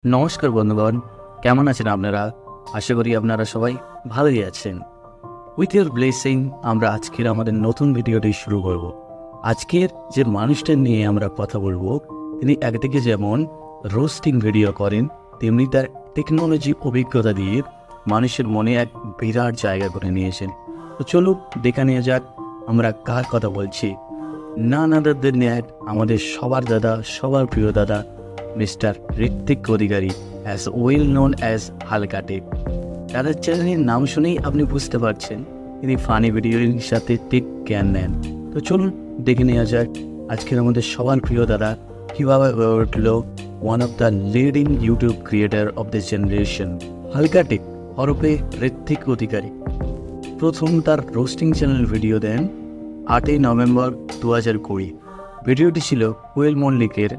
নমস্কার বন্ধুগণ, কেমন আছেন আপনারা? আশা করি আপনারা সবাই ভালোই আছেন। উইথ ইউর ব্লেসিং আমরা আজকের আমাদের নতুন ভিডিওটি শুরু করব। আজকের যে মানুষটা নিয়ে আমরা কথা বলবো, তিনি একদিকে যেমন রোস্টিং ভিডিও করেন, তেমনি তার টেকনোলজি অভিজ্ঞতা দিয়ে মানুষের মনে এক বিরাট জায়গা করে নিয়েছেন। তো চলুন দেখে নিয়ে যাক আমরা কার কথা বলছি। না নাদারদের ন্যায় আমাদের সবার দাদা, সবার প্রিয় দাদা মিস্টার ঋত্বিক অধিকারী, অ্যাজ ওয়েল নোন অ্যাজ হালকা টেক। তাদের চ্যানেলের নাম শুনেই আপনি বুঝতে পারছেন তিনি ফানি ভিডিওর সাথে টেক জ্ঞান নেন। তো চলুন দেখে নেওয়া যাক আজকের আমাদের সবার প্রিয় দাদা কীভাবে হয়ে উঠল one of the leading YouTube creator of this generation. হালকা টেক ওরফে ঋত্বিক অধিকারী প্রথম তার রোস্টিং চ্যানেল ভিডিও দেন 8ই নভেম্বর 2020। ভিডিওটি ছিল কোয়েল মল্লিকের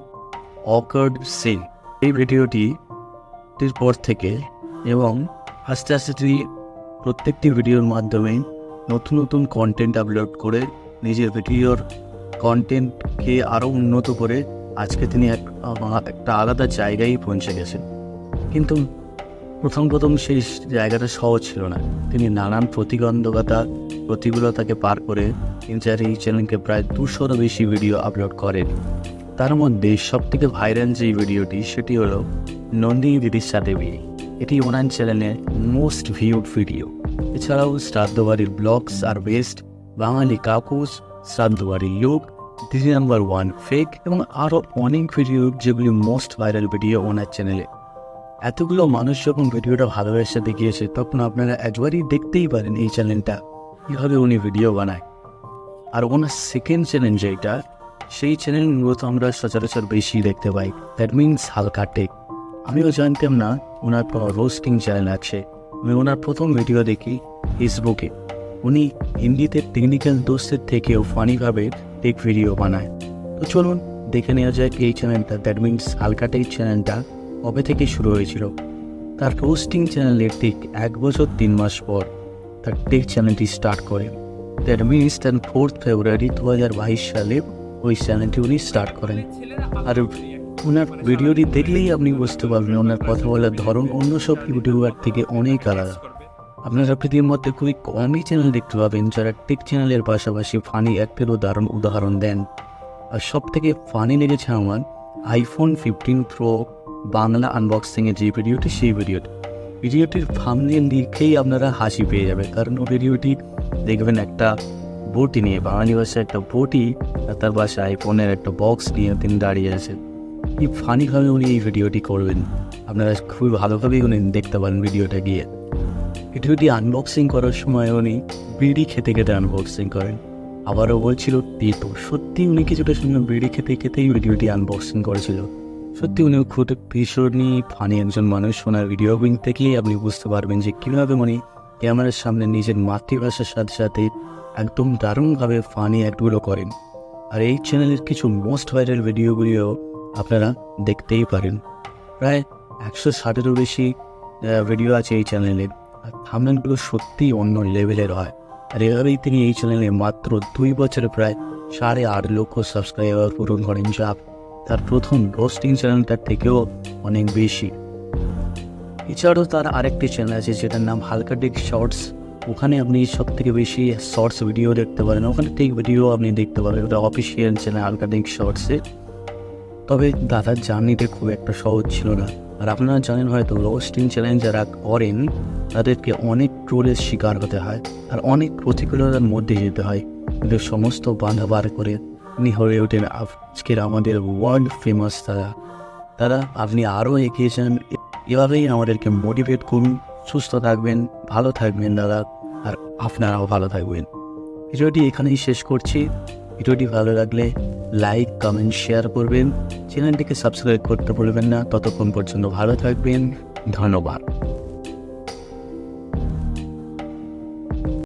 অকার্ড সিন। এই ভিডিওটির পর থেকে এবং আস্তে আস্তে তিনি প্রত্যেকটি ভিডিওর মাধ্যমে নতুন নতুন কন্টেন্ট আপলোড করে নিজের ভিডিওর কন্টেন্টকে আরও উন্নত করে আজকে তিনি একটা আলাদা জায়গায় পৌঁছে গেছেন। কিন্তু প্রথম সেই জায়গাটা সহজ ছিল না। তিনি নানান প্রতিকূলতাকে পার করে তিনি এই চ্যানেলকে প্রায় 200-এরও বেশি ভিডিও আপলোড করেন। তার মধ্যে সবথেকে ভাইরাল যে ভিডিওটি সেটি হলো নন্দিনী দিদির সাথে বিয়ে। এটি ওনার চ্যানেলের মোস্ট ভিউড ভিডিও। এছাড়াও শ্রাদ্ধবাড়ির ব্লগস আর বেস্ট, বাঙালি কাকুস, শ্রাদ্ধবাড়ির লুক, দিদি নাম্বার 1 ফেক এবং আরও অনেক ভিডিও যেগুলি মোস্ট ভাইরাল ভিডিও ওনার চ্যানেলে। এতগুলো মানুষ যখন ভিডিওটা ভালোবেসে দেখিয়েছে তখন আপনারা একবারই দেখতেই পারেন এই চ্যানেলটা কীভাবে উনি ভিডিও বানায়। আর ওনার সেকেন্ড চ্যানেল যেটা, সেই চ্যানেল মূলত আমরা সচরাচর বেশি দেখতে পাই, দ্যাট মিনস হালকা টেক। আমিও জানতাম না ওনার রোস্টিং চ্যানেল আছে। আমি ওনার প্রথম ভিডিও দেখি ফেসবুকে। উনি হিন্দিতে টেকনিক্যাল দোষের থেকেও ফানিভাবে টেক ভিডিও বানায়। তো চলুন দেখে নেওয়া যায় এই চ্যানেলটা, দ্যাট মিনস হালকা টেক চ্যানেলটা কবে থেকে শুরু হয়েছিল। তার রোস্টিং চ্যানেলের ঠিক 1 বছর 3 মাস পর তার টেক চ্যানেলটি স্টার্ট করে। দ্যাট মিনস তার 4 ফেব্রুয়ারি 2022 সালে ওই চ্যানেলটি উনি স্টার্ট করেন। আর ওনার ভিডিওটি দেখলেই আপনি বুঝতে পারবেন ওনার কথা বলার ধরন অন্য সব ইউটিউবার থেকে অনেক আলাদা। আপনারা পৃথিবীর মধ্যে খুবই কমই চ্যানেল দেখতে পাবেন যারা টেক চ্যানেলের পাশাপাশি ফানি অ্যাক্টেরও দারুণ উদাহরণ দেন। আর সব থেকে ফানি লেগেছে আমার আইফোন 15 প্রো বাংলা আনবক্সিংয়ের যে ভিডিওটি, সেই ভিডিওটির থাম্বনেল দেখেই আপনারা হাসি পেয়ে যাবে। কারণ ও ভিডিওটি দেখবেন একটা বটি নিয়ে, বাঙালি ভাষায় একটা বটি, আর তার বাসায় আইফোনের একটা বক্স নিয়ে তিনি দাঁড়িয়ে আছেন। কি ফানিভাবে উনি এই ভিডিওটি করবেন, আপনারা খুবই ভালোভাবেই উনি দেখতে পারেন ভিডিওটা গিয়ে। ভিডিওটি আনবক্সিং করার সময় উনি বিড়ি খেতে খেতে আনবক্সিং করেন। আবারও বলছিল তেতো। সত্যি উনি কিছুটা সময় বিড়ি খেতে খেতেই ভিডিওটি আনবক্সিং করেছিল। সত্যি উনি খুব ভীষণই ফানি একজন মানুষ। ওনার ভিডিও থেকেই আপনি বুঝতে পারবেন যে কীভাবে উনি ক্যামেরার সামনে নিজের মাতৃভাষার সাথে সাথে একদম দারুণভাবে ফানি অ্যাক্টগুলো করেন। আর এই চ্যানেলের কিছু মোস্ট ভাইরাল ভিডিওগুলিও আপনারা দেখতেই পারেন। প্রায় 160-এরও বেশি ভিডিও আছে এই চ্যানেলে। আর থাম্বনেলগুলো সত্যিই অন্য লেভেলের হয়। আর এভাবেই তিনি এই চ্যানেলে মাত্র 2 বছরে প্রায় 8.5 লক্ষ সাবস্ক্রাইবার পূরণ করেন, যা তার প্রথম রোস্টিং চ্যানেলটার থেকেও অনেক বেশি। এছাড়াও তার আরেকটি চ্যানেল আছে যেটার নাম হালকা টেক শর্টস। ওখানে আপনি সব থেকে বেশি শর্টস ভিডিও দেখতে পারেন। ওখানে টেক ভিডিও আপনি দেখতে পাবেন। ওটা অফিসিয়াল চ্যানেল হালকা টেক শর্টসে। তবে দাদার জার্নিটা খুব একটা সহজ ছিল না। আর আপনারা জানেন হয়তো রোস্টিং চ্যানেল যারা করেন তাদেরকে অনেক ট্রোলের শিকার হতে হয় আর অনেক প্রতিকূলতার মধ্যে যেতে হয়। কিন্তু সমস্ত বাধা বার করে উনি হয়ে ওঠেন আজকের আমাদের ওয়ার্ল্ড ফেমাস তারা আপনি আরও এগিয়ে যান। এভাবেই আমাদেরকে মোটিভেট করুন। সুস্থ থাকবেন, ভালো থাকবেন দাদা, আর আপনারাও ভালো থাকবেন। ভিডিওটি এখানেই শেষ করছি। ভিডিওটি ভালো লাগলে লাইক, কমেন্ট, শেয়ার করবেন। চ্যানেলটিকে সাবস্ক্রাইব করতে ভুলবেন না। ততক্ষণ পর্যন্ত ভালো থাকবেন। ধন্যবাদ।